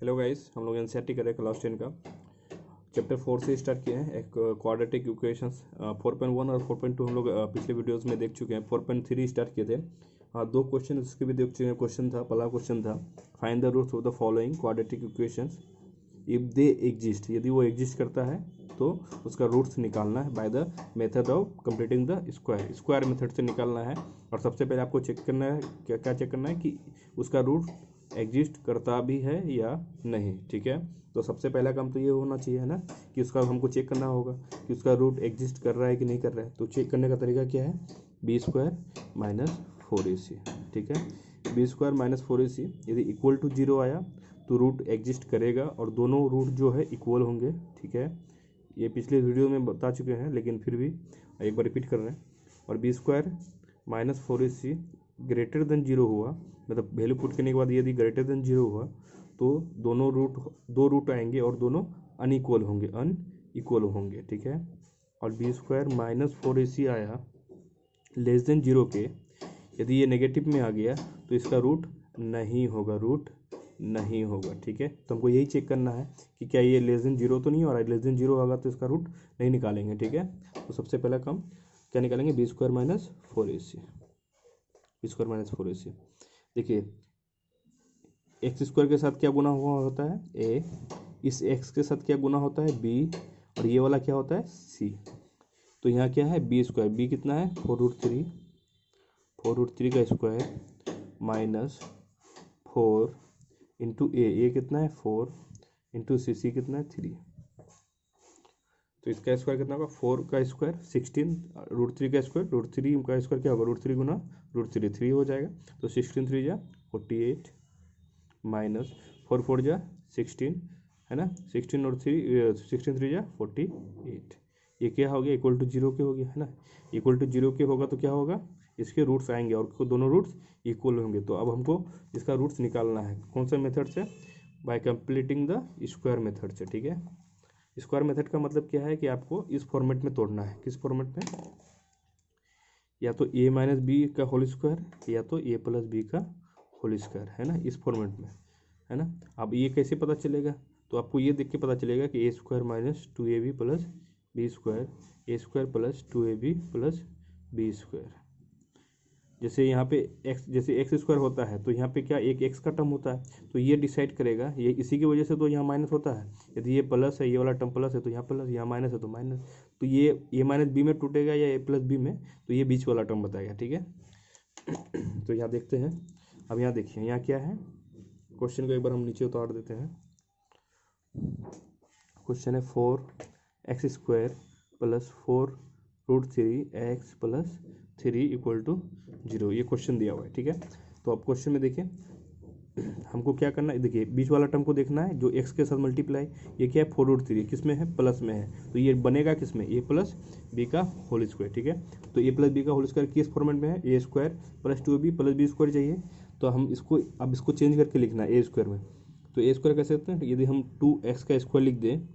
Hello guys, हम लोग NCERT कर रहे हैं क्लास 10 का चैप्टर 4 से स्टार्ट किए हैं। एक क्वाड्रेटिक इक्वेशंस 4.1 और 4.2 हम लोग पिछले वीडियोस में देख चुके हैं। 4.3 स्टार्ट किए थे। दो क्वेश्चन उसके भी देख चुके हैं। क्वेश्चन था, पहला क्वेश्चन था find the roots of the following quadratic equations if they exist. यदि वो एग्जिस्ट करता है तो उसका रूट्स निकालना है by the method of completing the square method से निकालना है। और सबसे पहले आपको चेक करना है, क्या क्या चेक करना है कि उसका रूट एग्जिस्ट करता भी है या नहीं। ठीक है, तो सबसे पहला काम तो ये होना चाहिए है ना कि उसका हमको चेक करना होगा कि उसका रूट एग्जिस्ट कर रहा है कि नहीं कर रहा है। तो चेक करने का तरीका क्या है, बी स्क्वायर माइनस 4ac। ठीक है, बी स्क्वायर माइनस 4ac यदि इक्वल टू 0 आया तो रूट एग्जिस्ट करेगा और दोनों रूट जो है इक्वल होंगे। ठीक है, ये पिछले वीडियो में बता चुके हैं लेकिन फिर भी एक बार रिपीट कर रहे हैं। और B square minus 4ac greater than 0 हुआ, मतलब वैल्यू पुट करने के बाद यदि ग्रेटर देन 0 हुआ तो दो रूट आएंगे और दोनों अनइक्वल होंगे। ठीक है, और बी स्क्वायर माइनस 4ac आया लेस देन 0 के, यदि ये नेगेटिव में आ गया तो इसका रूट नहीं होगा। ठीक है, तो हमको यही चेक करना है कि क्या ये लेस देन 0 तो नहीं हो रहा है। लेस देन 0 होगा तो इसका रूट नहीं निकालेंगे। ठीक है, तो सबसे पहला काम क्या निकालेंगे, बी स्क्वायर माइनस 4ac। देखिए, एक्स स्क्वायर के साथ क्या गुना हुआ होता है, ए, इस एक्स के साथ क्या गुना होता है, बी, और ये वाला क्या होता है, सी। तो यहाँ क्या है, बी स्क्वायर, बी कितना है 4√3 का स्क्वायर माइनस 4 इंटू ए कितना है 4 इंटू सी कितना है 3। तो इसका स्क्वायर कितना होगा, 4 का स्क्वायर 16, √3 का स्क्वायर, √3 का स्क्वायर क्या होगा, √3 गुना √3 3 हो जाएगा। तो 16 3 जा 48 माइनस 4 4 जा 16 है ना, 16 और 16 3 जा 48। ये क्या हो गया, इक्वल टू 0 के हो गया है ना। इक्वल टू 0 के होगा तो क्या होगा, इसके रूट्स आएंगे और दोनों रूट्स इक्वल होंगे। तो अब हमको इसका रूट्स निकालना है कौन सा मेथड से, bye completing the square method से। ठीक है, स्क्वायर मेथड का मतलब क्या है कि आपको इस फॉर्मेट में तोड़ना है। किस फॉर्मेट में, या तो a माइनस बी का होल स्क्वायर या तो a प्लस बी का होल स्क्वायर, है ना, इस फॉर्मेट में, है ना। अब ये कैसे पता चलेगा, तो आपको ये देख के पता चलेगा कि a square minus 2ab plus B square, a square plus 2ab plus B square. जैसे यहाँ पे x, जैसे एक्स स्क्वायर होता है तो यहाँ पे क्या एक x का टर्म होता है, तो ये डिसाइड करेगा, ये इसी की वजह से तो यहाँ माइनस होता है। यदि ये प्लस है, ये वाला टर्म प्लस है तो यहाँ प्लस, यहाँ माइनस है तो माइनस। तो ये a माइनस बी में टूटेगा या a प्लस बी में, तो ये बीच वाला टर्म बताएगा। ठीक है, तो यहाँ देखते हैं। अब यहाँ देखिए, यहाँ क्या है, क्वेश्चन को एक बार हम नीचे उतार देते हैं। क्वेश्चन है 4x square plus 4√3x plus 3 equal to 0, ये क्वेश्चन दिया हुआ है। ठीक है, तो अब क्वेश्चन में देखिए हमको क्या करना है, देखिए बीच वाला टर्म को देखना है जो x के साथ मल्टीप्लाई, ये क्या है 4√3, किस में है, प्लस में है, तो ये बनेगा किस में, a प्लस बी का होल स्क्वायर। ठीक है, तो a प्लस बी का होल स्क्वायर किस फॉर्मेट में है, a square plus 2ab plus B square चाहिए। तो हम इसको अब इसको चेंज करके लिखना है a स्क्वायर में। तो a स्क्वायर कैसे होते हैं, यदि हम 2x का स्क्वायर लिख दें,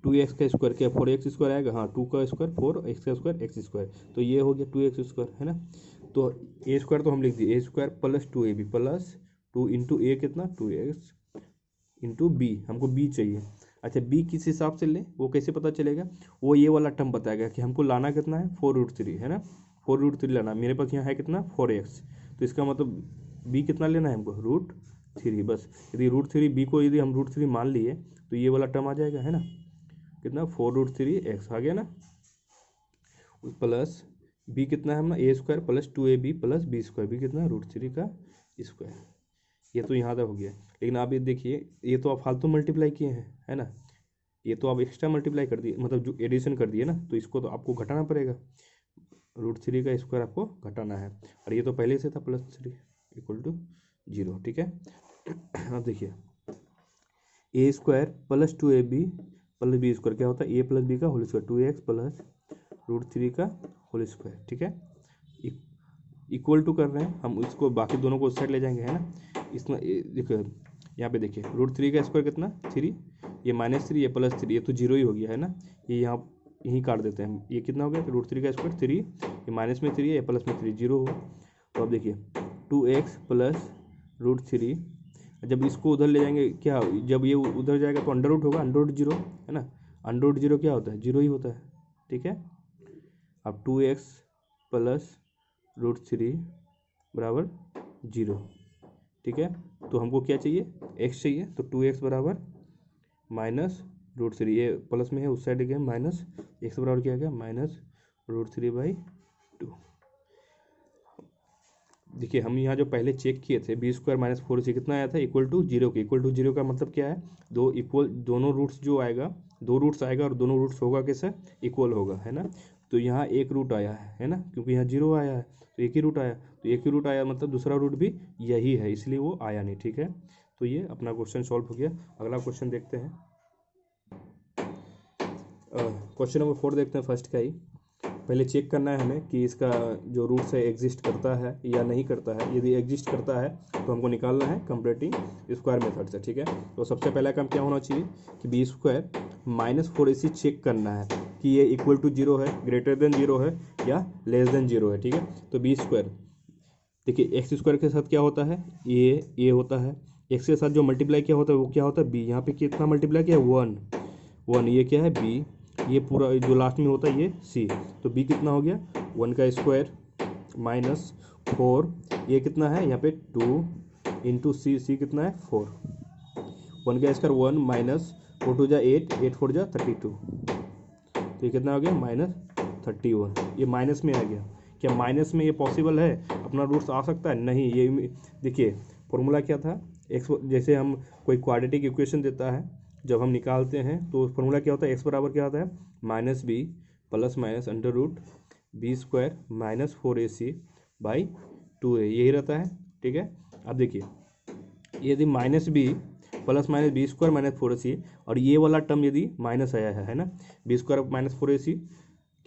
2x का स्क्वायर क्या 4x स्क्वायर आएगा, हाँ 2 का स्क्वायर 4x का स्क्वायर x स्क्वायर, तो ये हो गया 2x स्क्वायर, है ना। तो a स्क्वायर तो हम लिख दिए, a square plus 2ab plus 2 into A कितना 2x इंटू बी, हमको b चाहिए। अच्छा, b किस हिसाब से लें वो कैसे पता चलेगा, वो ये वाला टर्म बताएगा कि हमको लाना कितना है 4√3, है ना, 4√3 लाना। मेरे पास यहाँ है कितना 4x, तो इसका मतलब b कितना लेना है हमको √3 बस। यदि √3 b को यदि हम √3 मान लिए तो ये वाला टर्म आ जाएगा, है ना, कितना 4√3x आ गया ना, प्लस b कितना है अपना a square plus 2ab plus B square, B कितना √3 का स्क्वायर। ये तो यहाँ तक हो गया, लेकिन आप ये देखिए, ये तो आप फालतू मल्टीप्लाई किए हैं, है ना, ये तो आप एक्स्ट्रा मल्टीप्लाई कर दिए, मतलब जो एडिशन कर दिए ना, तो इसको तो आपको घटाना पड़ेगा, √3 का स्क्वायर आपको घटाना है, और ये तो पहले से था +3 इक्वल टू 0। ठीक है, अब देखिए a square plus 2ab plus B square क्या होता है, a प्लस बी का होल स्क्वायर 2x प्लस √3 का होल स्क्वायर। ठीक है, इक्वल टू कर रहे हैं हम, इसको बाकी दोनों को उस साइड ले जाएंगे, है ना। इसमें देखिए यहाँ पे देखिए √3 का स्क्वायर कितना 3, ये -3, ये +3, ये तो 0 ही हो गया, है ना। ये यहाँ यहीं काट देते हैं, ये कितना हो गया √3 का स्क्वायर 3, ये माइनस में 3 है, ये प्लस में 3, 0 हो। तो अब देखिए 2x प्लस √3 जब इसको उधर ले जाएंगे क्या, जब ये उधर जाएगा तो अंडर रूट होगा, अंडर रूट जीरो है ना, अंडर रूट जीरो क्या होता है, जीरो ही होता है, ठीक है। अब 2x प्लस रूट थ्री बराबर जीरो, ठीक है। तो हमको क्या चाहिए, x चाहिए, तो 2x बराबर माइनस रूट थ्री, ये प्लस में है उस साइड गया माइनस, x बराबर क्या आ गया minus root three by two. देखिए हम यहाँ जो पहले चेक किए थे बी स्क्वायर माइनस फोर से कितना आया था, इक्वल टू जीरो के, इक्वल टू जीरो का मतलब क्या है, दो इक्वल, दोनों रूट्स जो आएगा, दो रूट्स आएगा और दोनों रूट्स होगा कैसे, इक्वल होगा, है ना। तो यहाँ एक रूट आया है ना, क्योंकि यहाँ जीरो आया है तो एक ही रूट आया, तो एक ही रूट आया मतलब दूसरा रूट भी यही है, इसलिए वो आया नहीं, ठीक है। तो ये अपना क्वेश्चन सॉल्व हो गया। अगला क्वेश्चन देखते हैं, क्वेश्चन नंबर 4 देखते हैं फर्स्ट का ही। पहले चेक करना है हमें कि इसका जो रूट्स है एग्जिस्ट करता है या नहीं करता है। यदि एग्जिस्ट करता है तो हमको निकालना है कंप्लीटिंग स्क्वायर मेथड से, ठीक है। तो सबसे पहला काम क्या होना चाहिए कि B square minus four A C check करना है कि ये इक्वल टू जीरो है, ग्रेटर देन जीरो है या लेस देन जीरो है, ठीक है। तो बी स्क्वायर देखिए एक्स स्क्वायर के साथ क्या होता है, ए होता है, एक्स के साथ जो मल्टीप्लाई क्या होता है वो क्या होता है बी, यहाँ पे कितना मल्टीप्लाई किया है वन, वन ये क्या है बी, ये पूरा जो लास्ट में होता है ये सी, तो बी कितना हो गया वन का स्क्वायर माइनस फोर, ये कितना है यहाँ पे टू इंटू सी, सी कितना है फोर, वन का square one minus four two जा एट, एट फोर जा 32, तो ये कितना हो गया माइनस 31, ये माइनस में आ गया। क्या माइनस में ये पॉसिबल है, अपना रूट्स आ सकता है, नहीं। ये देखिए फॉर्मूला क्या था, एक्स जैसे हम कोई क्वाड्रेटिक इक्वेशन देता है जब हम निकालते हैं तो फॉर्मूला क्या होता है, एक्स बराबर क्या होता है minus B plus minus under root B square minus four A C by two A, यही रहता है, ठीक है। अब देखिए यदि minus B plus minus B square minus four A C, और ये वाला टर्म यदि माइनस आया है ना, B square minus four A C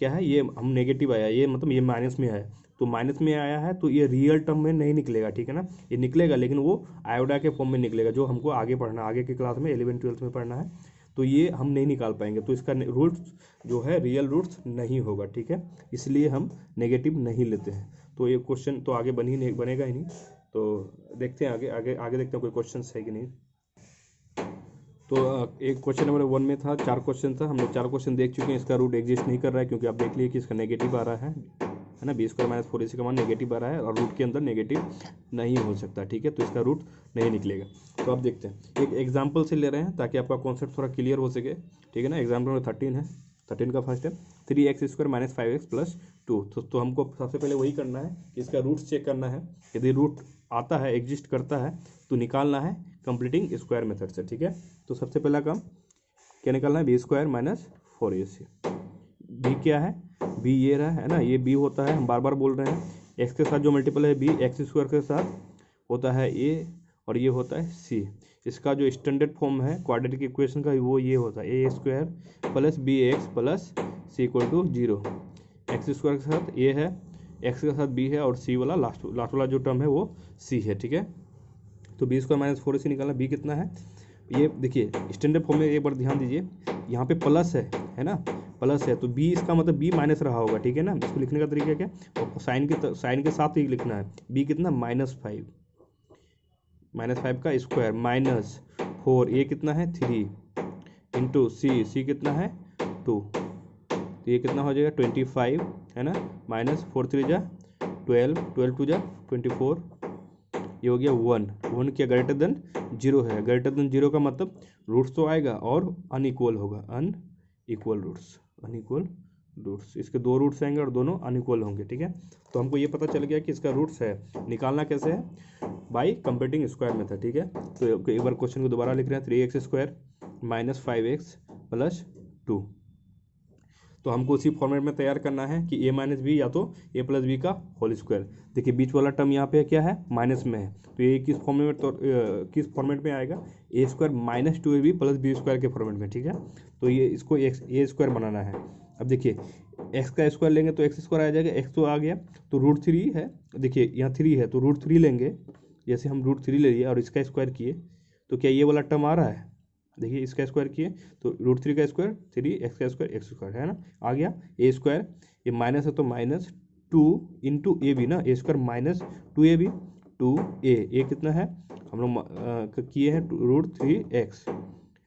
क्या है, ये हम नेगेटिव आया, ये मतलब ये माइनस में है, तो माइनस में आया है तो ये रियल टर्म में नहीं निकलेगा, ठीक है ना, ये निकलेगा लेकिन वो आयोडा के फॉर्म में निकलेगा, जो हमको आगे पढ़ना, आगे के क्लास में 11 12 में पढ़ना है, तो ये हम नहीं निकाल पाएंगे, तो इसका रूट्स जो है रियल रूट्स नहीं होगा, ठीक है, इसलिए हम नेगेटिव नहीं लेते हैं। तो ये क्वेश्चन तो आगे बनेगा ही नहीं, तो देखते हैं आगे आगे आगे देखते हैं कोई क्वेश्चन है कि नहीं। तो एक क्वेश्चन नंबर 1 में था, 4 क्वेश्चन था, हम लोग 4 क्वेश्चन देख चुके हैं, इसका रूट एग्जिस्ट नहीं कर रहा है क्योंकि आप देख लिए कि इसका नेगेटिव आ रहा है ना, B square minus four A सी का मान नेगेटिव आ रहा है और रूट के अंदर नेगेटिव नहीं हो सकता, ठीक है, तो इसका रूट नहीं निकलेगा। तो आप देखते हैं एक एग्जाम्पल से ले रहे हैं ताकि आपका कॉन्सेप्ट थोड़ा क्लियर हो सके, ठीक है ना। एग्जाम्पल नंबर 13 है, 13 का फर्स्ट है 3x square minus 5x plus two. तो हमको सबसे पहले वही करना है कि इसका रूट चेक करना है, यदि रूट आता है एग्जिस्ट करता है तो निकालना है कंप्लीटिंग स्क्वायर मेथड से, ठीक है। तो सबसे पहला काम क्या निकालना है, B square minus four A C, B क्या है, बी ये रहा है ना, ये बी होता है, हम बार बार बोल रहे हैं, एक्स के साथ जो मल्टीपल है बी, एक्स स्क्वायर के साथ होता है ए और ये होता है सी। इसका जो स्टैंडर्ड फॉर्म है क्वाड्रेटिक इक्वेशन का वो ये होता है A square plus B X plus C equal to zero. X square के साथ ए है, एक्स के साथ बी है और सी वाला लास्ट वाला जो टर्म है वो सी है, ठीक है। तो बी स्क्वायर माइनस फोर सी निकालना, बी कितना है, ये देखिए स्टैंडर्ड फॉर्म में एक बार ध्यान दीजिए, यहाँ पे प्लस है ना, प्लस है तो बी इसका मतलब बी माइनस रहा होगा, ठीक है ना। इसको लिखने का तरीका क्या है, और साइन के साथ ही लिखना है, बी कितना माइनस फाइव का स्क्वायर माइनस फोर, ये कितना है 3 इंटू सी कितना है 2, तो ये कितना हो जाएगा 25 है ना, माइनस फोर थ्री जा 12, 12 टू जा 24, ये हो गया 1 क्या ग्रेटर देन जीरो है, ग्रेटर देन जीरो का मतलब रूट्स तो आएगा और अनइक्वल होगा, अनइक्वल रूट्स, इसके दो रूट्स आएंगे और दोनों अनइक्वल होंगे, ठीक है। तो हमको ये पता चल गया कि इसका रूट्स है, निकालना कैसे है, बाई कंप्लीटिंग स्क्वायर मेथड, ठीक है। तो एक बार क्वेश्चन को दोबारा लिख रहे हैं, 3x square minus 5x plus 2, तो हमको उसी फॉर्मेट में तैयार करना है कि ए माइनस बी या तो ए प्लस बी का होल स्क्वायर। देखिए बीच वाला टर्म यहाँ पे क्या है माइनस में है, तो ये किस फॉर्मेट में आएगा, A square minus two A B plus B square के फॉर्मेट में, ठीक है। तो ये इसको ए स्क्वायर बनाना है। अब देखिए एक्स का स्क्वायर लेंगे तो एक्स स्क्वायर आ जाएगा, एक्स तो आ गया, तो रूट थ्री है, देखिए यहाँ 3 है तो रूट 3 लेंगे, जैसे हम रूट 3 ले लिए और इसका स्क्वायर किए तो क्या ये वाला टर्म आ रहा है, देखिए इसका स्क्वायर किए तो रूट 3 का स्क्वायर 3 एक्स का स्क्वायर एक्स स्क्वायर है ना, आ गया ए स्क्वायर, ये माइनस है तो माइनस 2 इंटू ए बी ना, A square minus 2 A B 2a कितना है हम लोग किए हैं √3x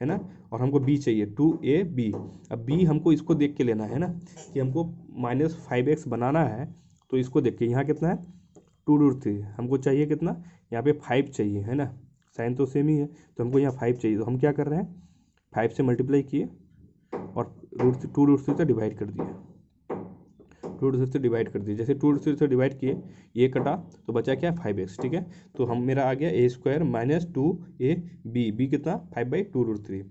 है ना, और हमको b चाहिए 2ab। अब b हमको इसको देख के लेना है ना कि हमको -5x बनाना है, तो इसको देख के यहाँ कितना है 2√3, हमको चाहिए कितना यहाँ पे 5 चाहिए है ना, साइन तो सेम ही है तो हमको यहाँ 5 चाहिए, तो हम क्या कर रहे हैं 5 से मल्टीप्लाई किए और √3 से डिवाइड कर दिए, 2√3 से डिवाइड कर दिए। जैसे 2√3 से डिवाइड किए ये कटा तो बचा क्या 5x, ठीक है। तो हम मेरा आ गया a² - 2ab, b कितना 5/2√3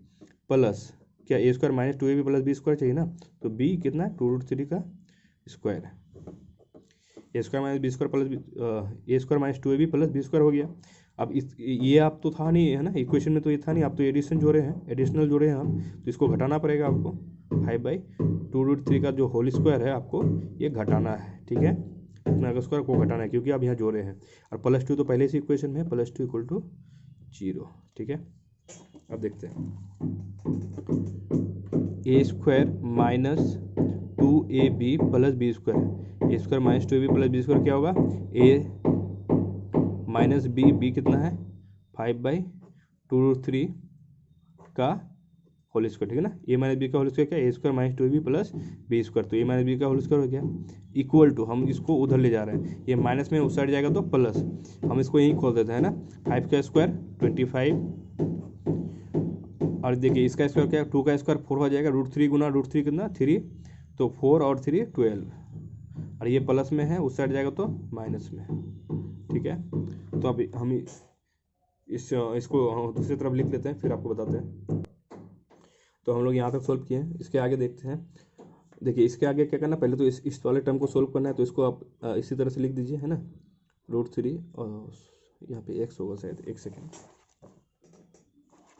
प्लस क्या a² - 2ab प्लस b² चाहिए ना, तो b कितना है 2√3 का स्क्वायर है, a² - b² plus a² - 2ab plus b² हो गया। अब इस ये आप तो था नहीं है ना इक्वेशन में, तो ये था नहीं, आप तो एडिशन जोड़े हैं, एडिशनल जोड़े हैं हम, तो इसको घटाना पड़ेगा आपको 5/2√3 का जो होल स्क्वायर है आपको ये घटाना है, ठीक है, इतना का स्क्वायर को घटाना है क्योंकि आप यहाँ जोड़े हैं, और +2 तो पहले से इक्वेशन में है, +2 = 0, ठीक है। अब देखते हैं a² - 2ab plus b² a² - 2ab plus b² क्या होगा a माइनस b कितना है 5/2√3 का होल स्क्वायर, ठीक है ना, a - b का होल स्क्वायर क्या a² - 2ab प्लस b², तो a - b का होल स्क्वायर हो गया इक्वल टू, हम इसको उधर ले जा रहे हैं, ये माइनस में उस साइड जाएगा तो प्लस, हम इसको यहीं खोल देते हैं ना, 5 का स्क्वायर 25, और देखिए इसका स्क्वायर क्या है 2 का स्क्वायर 4 हो जाएगा, √3 गुना √3 कितना 3, तो 4 और 3 12, और ये प्लस में है उस साइड जाएगा तो माइनस में, ठीक है। तो अब हम इसको दूसरी तरफ लिख लेते हैं फिर आपको बताते हैं। तो हम लोग यहाँ तक सोल्व किए हैं, इसके आगे देखते हैं। देखिए इसके आगे क्या करना, पहले तो इस वाले टर्म को सोल्व करना है, तो इसको आप इसी तरह से लिख दीजिए है ना, √3 और यहाँ पे x होगा शायद, एक सेकेंड,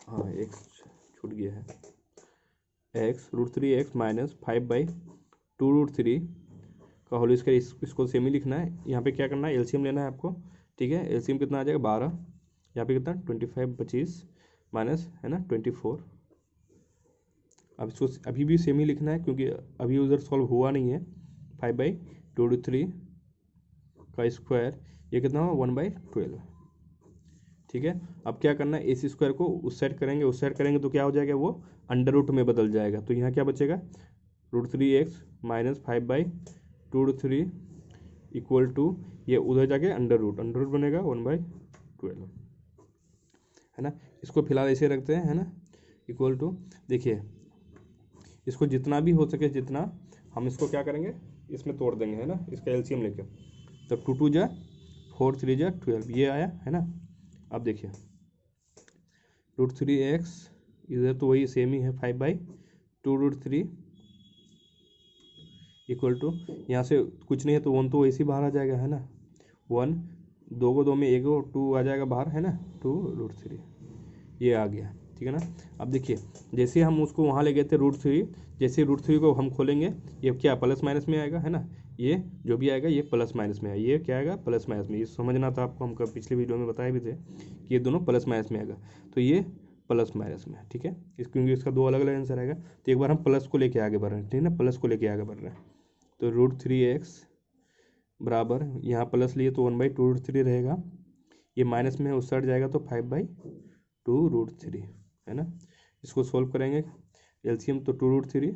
हाँ x छूट गया है, x √3x माइनस 5/2√3 का होल स्क्वायर, इसको सेम ही लिखना है। यहाँ पे क्या करना है एलसीएम लेना है आपको, ठीक है, एलसीएम कितना आ जाएगा 12, यहाँ पे कितना 25 25 माइनस है ना 24। अब इसको अभी भी सेम ही लिखना है क्योंकि अभी उधर सॉल्व हुआ नहीं है। 5/2√3 का स्क्वायर ये कितना हुआ 1/12, ठीक है। अब क्या करना है इस स्क्वायर को उस साइड करेंगे, उस साइड करेंगे तो क्या हो जाएगा वो अंडर रूट में बदल जाएगा, तो यहाँ क्या बचेगा √3x माइनस 5/2√3 इक्वल टू ये उधर जाके अंडर रूट बनेगा 1/12 है ना। इसको फिलहाल ऐसे रखते हैं है ना, इक्वल टू, देखिए इसको जितना भी हो सके जितना हम इसको क्या करेंगे इसमें तोड़ देंगे है ना, इसका एलसीएम लेके, तो 2 2 जा 4 3 जा 12 ये आया है ना। अब देखिए √3x इधर तो वही सेम ही है 5/2√3 इक्वल टू, यहाँ से कुछ नहीं है तो 1 तो वैसे ही बाहर आ जाएगा है ना, 1 2 को 2 में 1 2 आ जाएगा बाहर है ना, 2√3 ये आ गया, ठीक है ना। अब देखिए जैसे हम उसको वहाँ ले गए थे √3, जैसे √3 को हम खोलेंगे ये क्या प्लस माइनस में आएगा है ना, ये जो भी आएगा ये प्लस माइनस में आएगा, ये क्या आएगा प्लस माइनस में, ये समझना था आपको, हम पिछले वीडियो में बताए भी थे कि ये दोनों प्लस माइनस में आएगा, तो ये प्लस माइनस में, ठीक है, क्योंकि इसका 2 अलग अलग आंसर आएगा। तो एक बार हम प्लस को लेके आगे बढ़ रहे हैं, ठीक है ना, प्लस को लेके आगे बढ़ रहे हैं, तो √3x बराबर यहाँ प्लस लिए तो 1/2√3 रहेगा, ये माइनस में है उस साइड जाएगा तो 5/2√3 है ना। इसको सोल्व करेंगे एलसीएम तो 2√3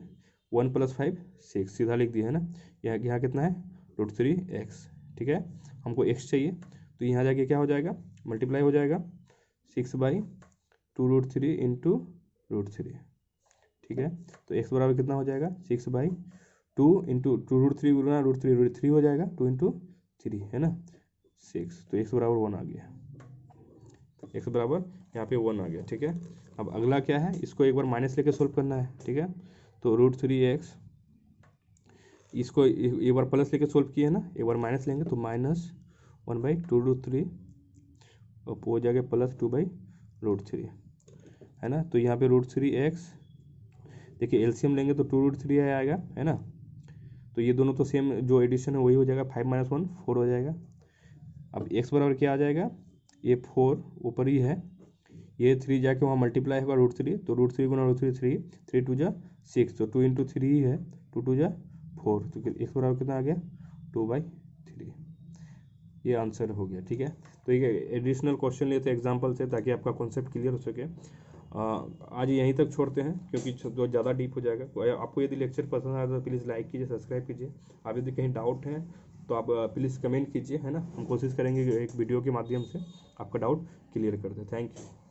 1 + 5 6 सीधा लिख दिया है ना, यहाँ कितना है √3x, ठीक है, हमको x चाहिए तो यहाँ जाके क्या हो जाएगा मल्टीप्लाई हो जाएगा 6/2√3 इंटू √3, ठीक है, तो x बराबर कितना हो जाएगा 6/2 इंटू 2√3 गुना √3 हो जाएगा 2 × 3 है ना 6, तो x बराबर 1 आ गया, x बराबर यहाँ पे 1 आ गया, ठीक है। अब अगला क्या है, इसको एक बार माइनस लेके सोल्व करना है, ठीक है, तो √3x इसको एक बार प्लस लेके सोल्व किए है ना, एक बार माइनस लेंगे तो -1/2√3 और हो जाएगा +2/√3 है ना। तो यहाँ पे √3x देखिए एलसीएम लेंगे तो 2√3 आएगा है ना, तो ये दोनों तो सेम जो एडिशन है वही हो जाएगा, 5 - 1 4 हो जाएगा। अब x बराबर क्या आ जाएगा, ये 4 ऊपर ही है, ये 3 जाके वहाँ मल्टीप्लाई होगा √3, तो √3 गुना √3 3 2 जा 6, तो 2 × 3 ही है 2 2 जा 4, तो x बराबर कितना आ गया 2/3, ये आंसर हो गया, ठीक है। तो ये एडिशनल क्वेश्चन लिए थे एग्जाम्पल से, ताकि आपका कॉन्सेप्ट क्लियर हो सके। आज यहीं तक छोड़ते हैं, क्योंकि जो ज़्यादा डीप हो जाएगा। आपको यदि लेक्चर पसंद आया तो प्लीज़ लाइक कीजिए, सब्सक्राइब कीजिए। आप यदि कहीं डाउट है तो आप प्लीज़ कमेंट कीजिए, है ना। हम कोशिश करेंगे कि एक वीडियो के माध्यम से आपका डाउट क्लियर कर दें। Thank you.